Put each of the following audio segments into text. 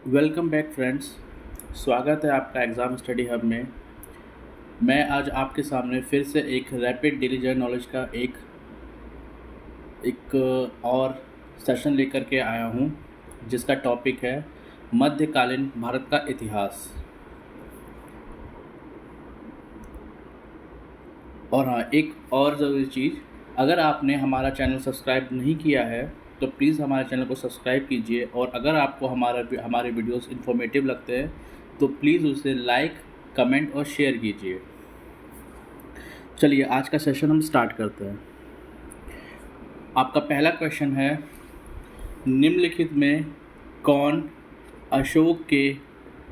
Welcome back friends. स्वागत है आपका एग्ज़ाम स्टडी हब में। मैं आज आपके सामने फिर से एक रैपिड डेली जनरल नॉलेज का एक और सेशन लेकर के आया हूँ, जिसका टॉपिक है मध्यकालीन भारत का इतिहास। और हाँ, एक और ज़रूरी चीज़, अगर आपने हमारा चैनल सब्सक्राइब नहीं किया है तो प्लीज़ हमारे चैनल को सब्सक्राइब कीजिए, और अगर आपको हमारे वीडियोस इन्फॉर्मेटिव लगते हैं तो प्लीज़ उसे लाइक, कमेंट और शेयर कीजिए। चलिए आज का सेशन हम स्टार्ट करते हैं। आपका पहला क्वेश्चन है, निम्नलिखित में कौन अशोक के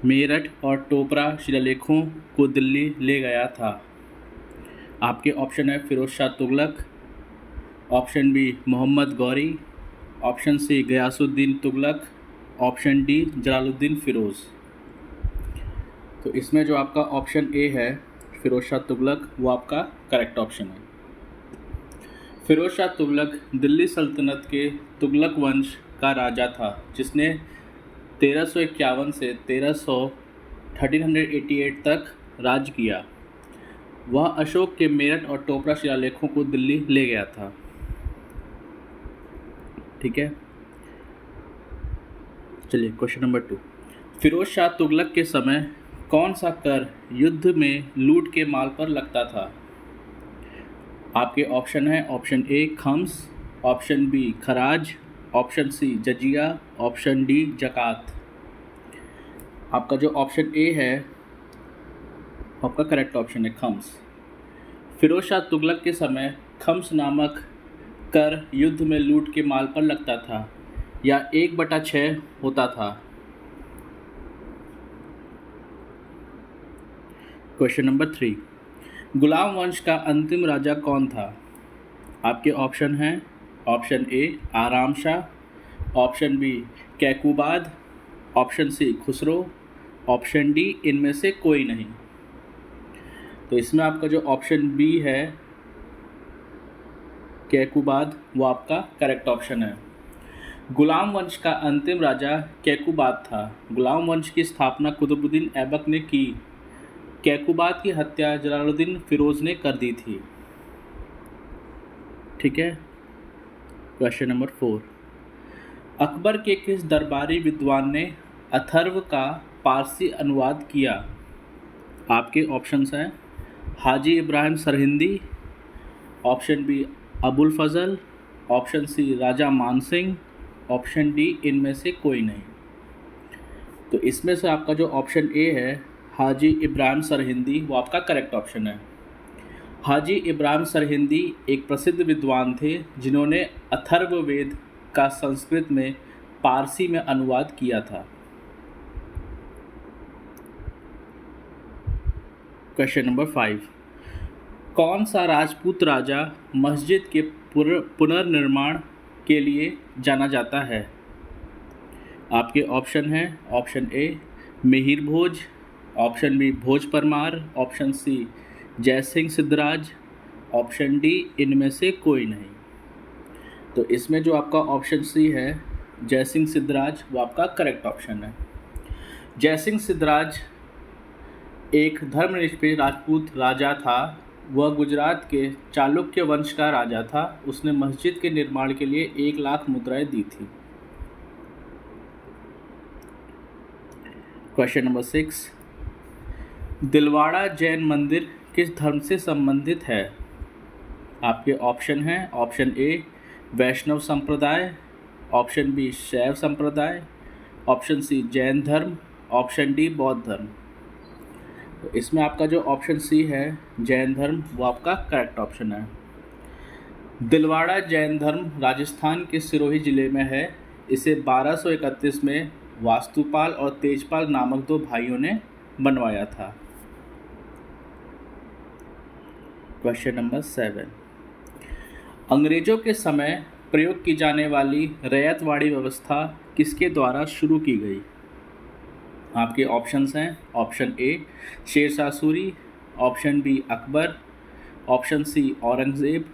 मेरठ और टोपरा शिलालेखों को दिल्ली ले गया था? आपके ऑप्शन है Firoz Shah Tughlaq, option B Mohammad Ghori, option C Ghiyasuddin Tughlaq, option D Jalaluddin Firoz. तो इसमें जो आपका ऑप्शन ए है फिरोज शाह तुगलक, वो आपका करेक्ट ऑप्शन है। फिरोज शाह तुगलक दिल्ली सल्तनत के तुगलक वंश का राजा था, जिसने 1351 से 1388 तक राज किया। वह अशोक के मेरठ और टोपरा शिलालेखों को दिल्ली ले गया था। ठीक है, चलिए क्वेश्चन नंबर 2। फिरोज शाह तुगलक के समय कौन सा कर युद्ध में लूट के माल पर लगता था? आपके ऑप्शन है ऑप्शन ए खम्स, ऑप्शन बी खराज, ऑप्शन सी जजिया, ऑप्शन डी जकात। आपका जो ऑप्शन ए है आपका करेक्ट ऑप्शन है खम्स। फिरोज शाह तुगलक के समय खम्स नामक कर युद्ध में लूट के माल पर लगता था, या 1/6 होता था। क्वेश्चन नंबर 3, गुलाम वंश का अंतिम राजा कौन था? आपके ऑप्शन हैं option A Aram Shah, option B Kaiqubad, option C Khusro, option D इनमें से कोई नहीं। तो इसमें आपका जो ऑप्शन बी है कैकुबाद, वो आपका करेक्ट ऑप्शन है। गुलाम वंश का अंतिम राजा कैकुबाद था। गुलाम वंश की स्थापना कुतुबुद्दीन ऐबक ने की। कैकुबाद की हत्या जलालुद्दीन फ़िरोज़ ने कर दी थी। ठीक है, क्वेश्चन नंबर 4, अकबर के किस दरबारी विद्वान ने अथर्व का पारसी अनुवाद किया? आपके ऑप्शंस हैं हाजी इब्राहिम सरहिंदी, ऑप्शन बी अबुल फजल, ऑप्शन सी राजा मानसिंह, ऑप्शन डी इनमें से कोई नहीं। तो इसमें से आपका जो ऑप्शन ए है हाजी इब्राहिम सरहिंदी, वो आपका करेक्ट ऑप्शन है। हाजी इब्राहिम सरहिंदी एक प्रसिद्ध विद्वान थे, जिन्होंने अथर्ववेद का संस्कृत में पारसी में अनुवाद किया था। क्वेश्चन नंबर 5, कौन सा राजपूत राजा मस्जिद के पुनर्निर्माण के लिए जाना जाता है? आपके ऑप्शन हैं option A Mihir Bhoj, option B Bhoj Parmar, option C Jaisingh Siddhraj, option D इनमें से कोई नहीं। तो इसमें जो आपका ऑप्शन सी है जयसिंह सिद्धराज, वो आपका करेक्ट ऑप्शन है। जयसिंह सिद्धराज एक धर्मनिरपेक्ष राजपूत राजा था। वह गुजरात के चालुक्य वंश का राजा था। उसने मस्जिद के निर्माण के लिए 1 लाख मुद्राएं दी थी। क्वेश्चन नंबर 6, दिलवाड़ा जैन मंदिर किस धर्म से संबंधित है? आपके ऑप्शन हैं ऑप्शन ए वैष्णव संप्रदाय, ऑप्शन बी शैव संप्रदाय, ऑप्शन सी जैन धर्म, ऑप्शन डी बौद्ध धर्म। तो इसमें आपका जो ऑप्शन सी है जैन धर्म, वो आपका करेक्ट ऑप्शन है। दिलवाड़ा जैन धर्म राजस्थान के सिरोही जिले में है। इसे 1231 में वास्तुपाल और तेजपाल नामक 2 भाइयों ने बनवाया था। क्वेश्चन नंबर 7, अंग्रेजों के समय प्रयोग की जाने वाली रैयतवाड़ी व्यवस्था किसके द्वारा शुरू की गई? आपके ऑप्शंस हैं option A Shershah Suri, option B Akbar, option C Aurangzeb,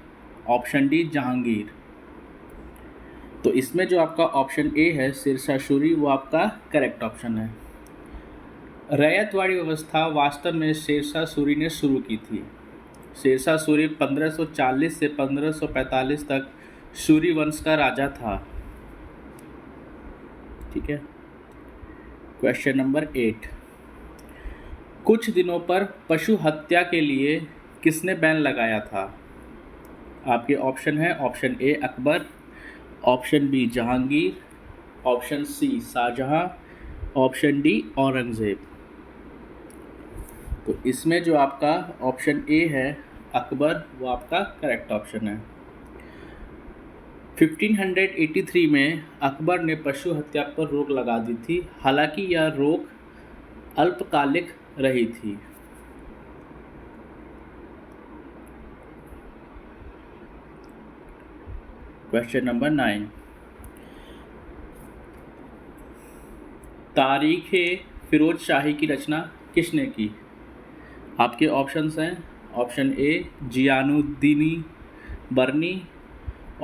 option D Jahangir. तो इसमें जो आपका ऑप्शन ए है शेरशाह सूरी, वो आपका करेक्ट ऑप्शन है। रैयतवाड़ी व्यवस्था वास्तव में शेरशाह सूरी ने शुरू की थी। शेरशाह सूरी 1540 से 1545 तक सूरी वंश का राजा था। ठीक है। क्वेश्चन नंबर 8, कुछ दिनों पर पशु हत्या के लिए किसने बैन लगाया था? आपके ऑप्शन है option A Akbar, option B Jahangir, option C Shahjahan, option D Aurangzeb. तो इसमें जो आपका ऑप्शन ए है अकबर, वो आपका करेक्ट ऑप्शन है। 1583 में अकबर ने पशु हत्या पर रोक लगा दी थी, हालांकि यह रोक अल्पकालिक रही थी। क्वेश्चन नंबर 9, तारीख़े फिरोज शाही की रचना किसने की? आपके ऑप्शंस हैं option A Ziauddin Barani,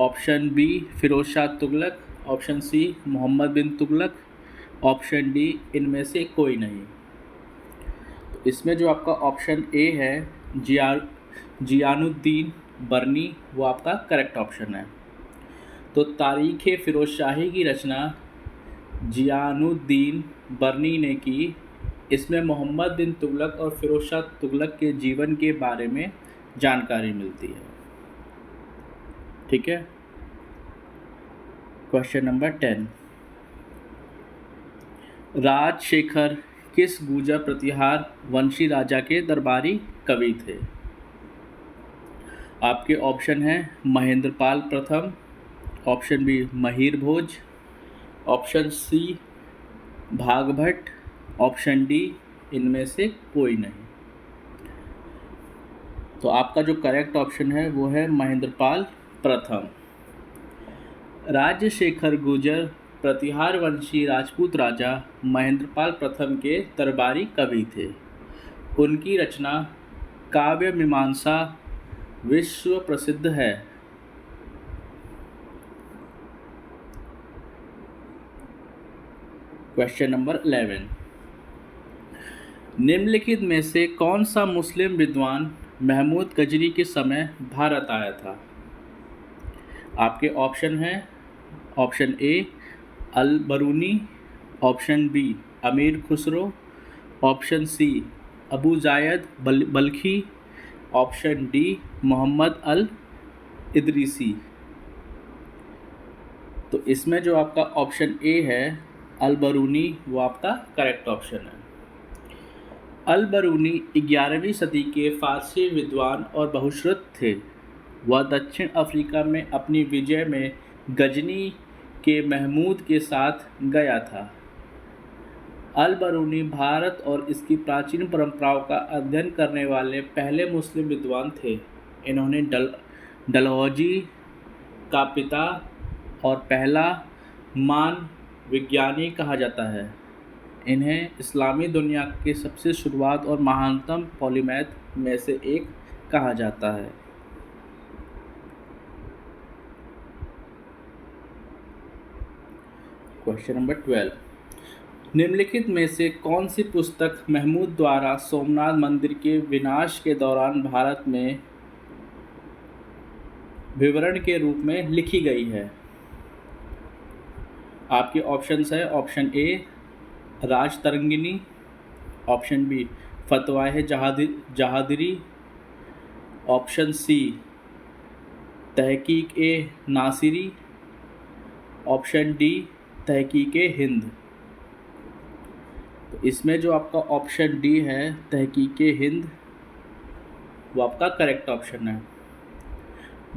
option B Firoz Shah Tughlaq, option C Muhammad bin Tughlaq, option D इनमें से कोई नहीं। तो इसमें जो आपका ऑप्शन ए है जियानुद्दीन बरनी, वो आपका करेक्ट ऑप्शन है। तो तारीख़े फिरोज शाही की रचना जियानुद्दीन बरनी ने की। इसमें मोहम्मद बिन तुगलक और फिरोज शाह तुगलक के जीवन के बारे में जानकारी मिलती है। ठीक है। क्वेश्चन नंबर 10, राजशेखर किस गुर्जर प्रतिहार वंशी राजा के दरबारी कवि थे? आपके ऑप्शन हैं महेंद्रपाल प्रथम, ऑप्शन बी महीर भोज, ऑप्शन सी भागभट्ट, ऑप्शन डी इनमें से कोई नहीं। तो आपका जो करेक्ट ऑप्शन है वो है महेंद्रपाल प्रथम। राजशेखर गुर्जर प्रतिहार वंशी राजपूत राजा महेंद्रपाल प्रथम के दरबारी कवि थे। उनकी रचना काव्य मीमांसा विश्व प्रसिद्ध है। क्वेश्चन नंबर 11, निम्नलिखित में से कौन सा मुस्लिम विद्वान महमूद गजनी के समय भारत आया था? आपके ऑप्शन हैं option A Al Biruni, option B Amir Khusro, option C Abu Zayd Balkhi, option D Mohammad al Idrisi. तो इसमें जो आपका ऑप्शन ए है अल बरूनी, वो आपका करेक्ट ऑप्शन है। अल बरूनी 11वीं सदी के फारसी विद्वान और बहुश्रुत थे। वह दक्षिण अफ्रीका में अपनी विजय में गजनी के महमूद के साथ गया था। अल बरूनी भारत और इसकी प्राचीन परंपराओं का अध्ययन करने वाले पहले मुस्लिम विद्वान थे। इन्होंने डलहौजी का पिता और पहला मान विज्ञानी कहा जाता है। इन्हें इस्लामी दुनिया के सबसे शुरुआत और महानतम पॉलीमैथ में से एक कहा जाता है। क्वेश्चन नंबर 12, निम्नलिखित में से कौन सी पुस्तक महमूद द्वारा सोमनाथ मंदिर के विनाश के दौरान भारत में विवरण के रूप में लिखी गई है? आपके ऑप्शंस है option A Rajatarangini, option B Fatawa Jahandari, option C Tahqiq e Nasiri, option D तहकीक ए हिंद। तो इसमें जो आपका ऑप्शन डी है तहकीक ए हिंद, वो आपका करेक्ट ऑप्शन है।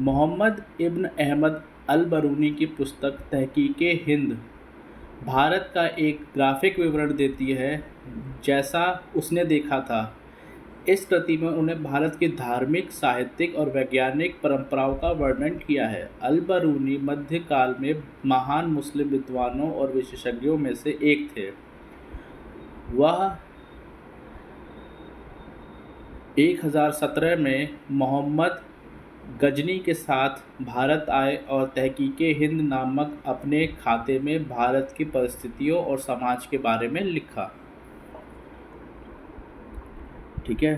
मोहम्मद इब्न अहमद अल बरूनी की पुस्तक तहकीक ए हिंद भारत का एक ग्राफिक विवरण देती है जैसा उसने देखा था। इस कृति में उन्हें भारत की धार्मिक, साहित्यिक और वैज्ञानिक परंपराओं का वर्णन किया है। अल बरूनी मध्यकाल में महान मुस्लिम विद्वानों और विशेषज्ञों में से एक थे। वह 1017 में मोहम्मद गजनी के साथ भारत आए और तहकीक-ए-हिंद नामक अपने खाते में भारत की परिस्थितियों और समाज के बारे में लिखा। ठीक है।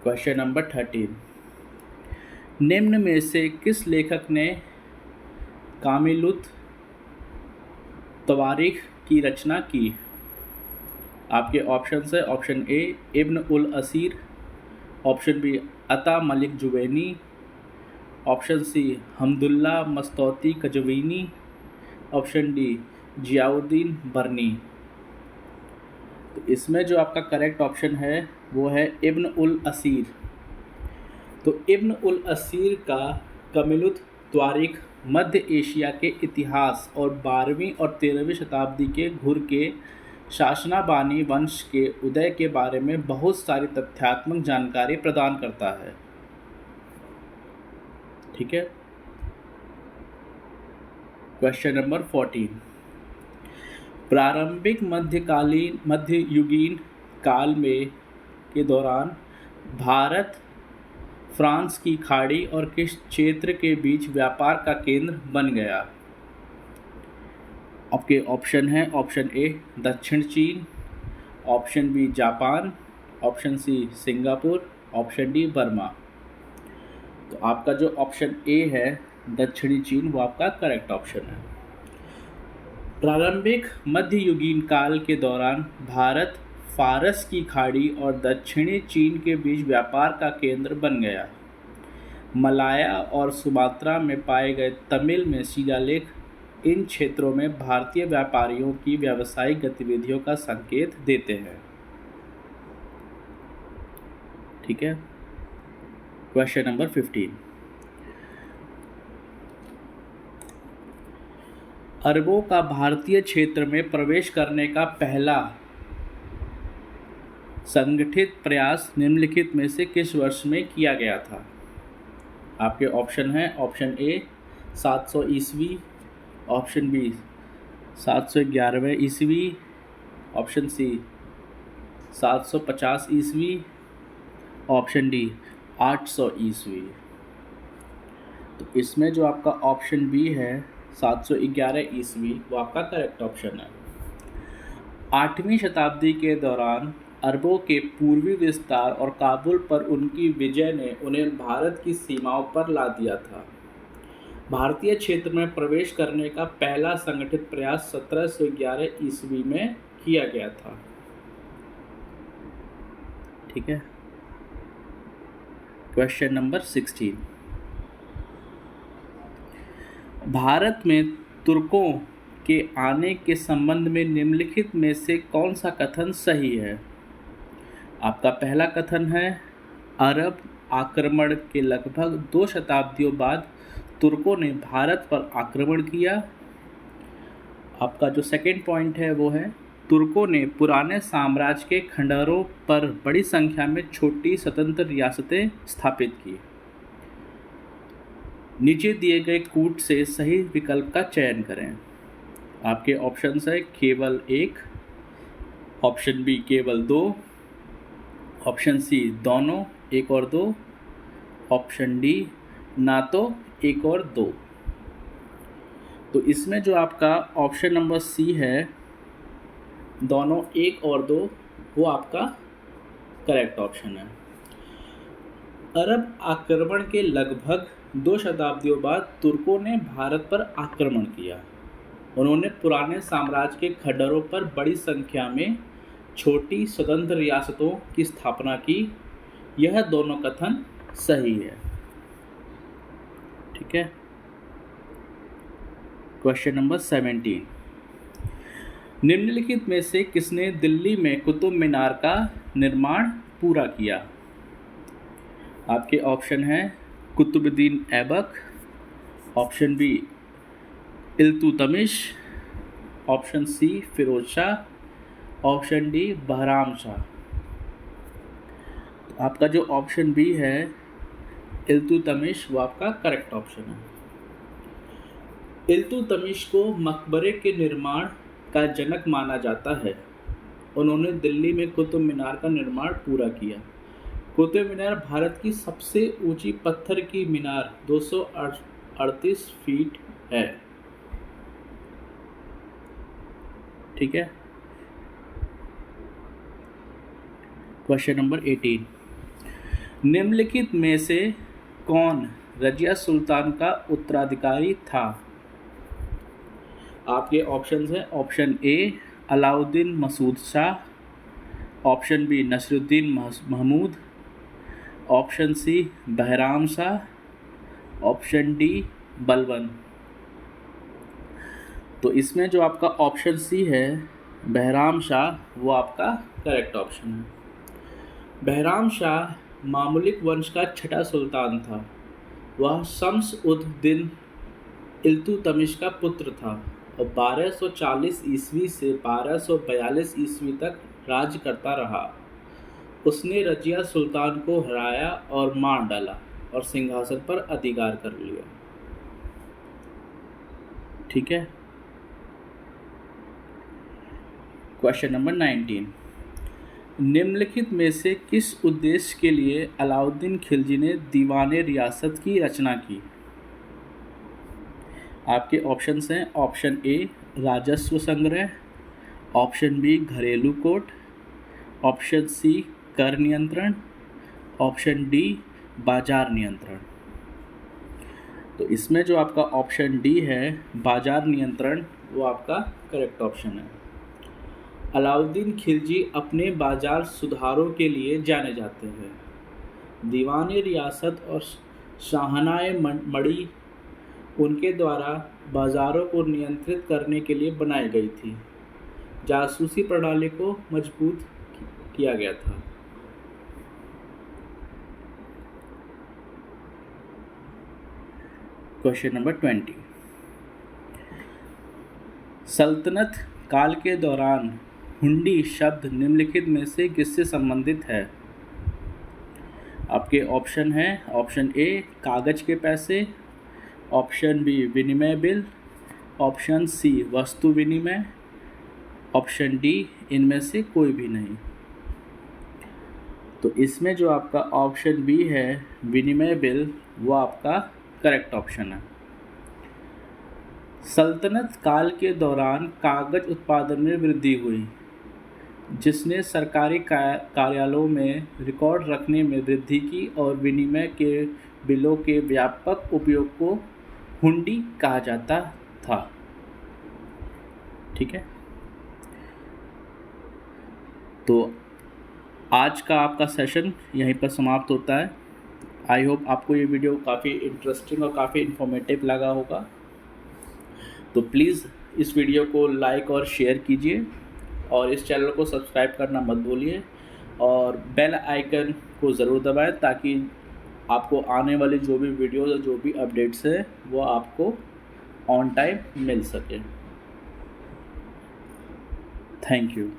क्वेश्चन नंबर 13, निम्न में से किस लेखक ने कामिलुत तवारीख की रचना की? आपके ऑप्शंस है, option A Ibn ul Asir, option B Ata Malik Juvaini, option C Hamdullah Mustaufi Qazvini, option D Ziauddin Barani. तो इसमें जो आपका करेक्ट ऑप्शन है वो है इब्न उल असीर। तो इब्न उल असीर का कामिलुत तवारीख मध्य एशिया के इतिहास और 12वीं और 13वीं शताब्दी के घुर के शासनाबानी वंश के उदय के बारे में बहुत सारी तथ्यात्मक जानकारी प्रदान करता है। ठीक है। क्वेश्चन नंबर 14, प्रारंभिक मध्ययुगीन काल में के दौरान भारत फ्रांस की खाड़ी और किस क्षेत्र के बीच व्यापार का केंद्र बन गया? आपके ऑप्शन हैं, ऑप्शन ए दक्षिण चीन, option B Japan, option C Singapore, option D Burma. तो आपका जो ऑप्शन ए है दक्षिणी चीन वो आपका करेक्ट ऑप्शन है। प्रारंभिक मध्ययुगीन काल के दौरान भारत फारस की खाड़ी और दक्षिणी चीन के बीच व्यापार का केंद्र बन गया। मलाया और सुमात्रा में पाए गए तमिल में शिलालेख इन क्षेत्रों में भारतीय व्यापारियों की व्यावसायिक गतिविधियों का संकेत देते हैं। ठीक है। क्वेश्चन नंबर 15, अरबों का भारतीय क्षेत्र में प्रवेश करने का पहला संगठित प्रयास निम्नलिखित में से किस वर्ष में किया गया था? आपके ऑप्शन हैं, ऑप्शन ए 700 ईस्वी, ऑप्शन बी 711 ईस्वी, ऑप्शन सी 750 ईस्वी, ऑप्शन डी 800 ईस्वी। तो इसमें जो आपका ऑप्शन बी है 711 ईस्वी वो आपका करेक्ट ऑप्शन है। 8वीं शताब्दी के दौरान अरबों के पूर्वी विस्तार और काबुल पर उनकी विजय ने उन्हें भारत की सीमाओं पर ला दिया था। भारतीय क्षेत्र में प्रवेश करने का पहला संगठित प्रयास 1711 ईस्वी में किया गया था। ठीक है। क्वेश्चन नंबर 16, भारत में तुर्कों के आने के संबंध में निम्नलिखित में से कौन सा कथन सही है? आपका पहला कथन है अरब आक्रमण के लगभग 2 शताब्दियों बाद तुर्कों ने भारत पर आक्रमण किया। आपका जो सेकंड पॉइंट है वो है तुर्कों ने पुराने साम्राज्य के खंडहरों पर बड़ी संख्या में छोटी स्वतंत्र रियासतें स्थापित की। नीचे दिए गए कूट से सही विकल्प का चयन करें। आपके ऑप्शंस है केवल 1, ऑप्शन बी केवल 2, ऑप्शन सी दोनों 1 और 2, ऑप्शन डी ना तो 1 और 2। तो इसमें जो आपका ऑप्शन नंबर सी है दोनों 1 और 2 वो आपका करेक्ट ऑप्शन है। अरब आक्रमण के लगभग 2 शताब्दियों बाद तुर्कों ने भारत पर आक्रमण किया। उन्होंने पुराने साम्राज्य के खंडहरों पर बड़ी संख्या में छोटी स्वतंत्र रियासतों की स्थापना की। यह दोनों कथन सही है। ठीक है। क्वेश्चन नंबर 17, निम्नलिखित में से किसने दिल्ली में कुतुब मीनार का निर्माण पूरा किया? आपके ऑप्शन हैं Qutubuddin Aibak, option B Iltutmish, option C Firoz Shah, option D Bahram Shah. आपका जो ऑप्शन बी है इल्तुतमिश वो आपका करेक्ट ऑप्शन है। इल्तुतमिश को मकबरे के निर्माण का जनक माना जाता है। उन्होंने दिल्ली में कुतुब मीनार का निर्माण पूरा किया। कुतुब मीनार भारत की सबसे ऊंची पत्थर की मीनार 238 फीट है। ठीक है। क्वेश्चन नंबर 18, निम्नलिखित में से कौन रजिया सुल्तान का उत्तराधिकारी था? आपके ऑप्शंस हैं, option A Alauddin Masud Shah, option B Nasiruddin Mahmud, option C Bahram Shah, option D Balban. तो इसमें जो आपका ऑप्शन सी है बहराम शाह, वो आपका करेक्ट ऑप्शन है। बहराम शाह मामलुक वंश का छठा सुल्तान था। वह शम्स उद दिन इल्तुतमिश का पुत्र था और 1240 ईस्वी से 1242 ईस्वी तक राज्य करता रहा। उसने रजिया सुल्तान को हराया और मार डाला और सिंहासन पर अधिकार कर लिया। ठीक है। क्वेश्चन नंबर 19, निम्नलिखित में से किस उद्देश्य के लिए अलाउद्दीन खिलजी ने दीवाने रियासत की रचना की? आपके ऑप्शंस हैं, ऑप्शन ए राजस्व संग्रह, ऑप्शन बी घरेलू कोर्ट, ऑप्शन सी कर नियंत्रण, ऑप्शन डी बाजार नियंत्रण। तो इसमें जो आपका ऑप्शन डी है बाजार नियंत्रण, वो आपका करेक्ट ऑप्शन है। अलाउद्दीन खिलजी अपने बाजार सुधारों के लिए जाने जाते हैं। दीवाने रियासत और शाहनाए मड़ी उनके द्वारा बाजारों को नियंत्रित करने के लिए बनाई गई थी। जासूसी प्रणाली को मजबूत किया गया था। क्वेश्चन नंबर 20, सल्तनत काल के दौरान हुंडी शब्द निम्नलिखित में से किससे संबंधित है? आपके ऑप्शन हैं, ऑप्शन ए कागज के पैसे, ऑप्शन बी विनिमय बिल, ऑप्शन सी वस्तु विनिमय, ऑप्शन डी इनमें से कोई भी नहीं। तो इसमें जो आपका ऑप्शन बी है विनिमय बिल, वो आपका करेक्ट ऑप्शन है। सल्तनत काल के दौरान कागज उत्पादन में वृद्धि हुई, जिसने सरकारी कार्यालयों में रिकॉर्ड रखने में वृद्धि की और विनिमय के बिलों के व्यापक उपयोग को हुंडी कहा जाता था। ठीक है। तो आज का आपका सेशन यहीं पर समाप्त होता है। आई होप आपको ये वीडियो काफ़ी इंटरेस्टिंग और काफ़ी इन्फॉर्मेटिव लगा होगा। तो प्लीज़ इस वीडियो को लाइक और शेयर कीजिए और इस चैनल को सब्सक्राइब करना मत भूलिए और बेल आइकन को ज़रूर दबाएं ताकि आपको आने वाली जो भी वीडियोस, जो भी अपडेट्स हैं, वो आपको ऑन टाइम मिल सके। Thank you.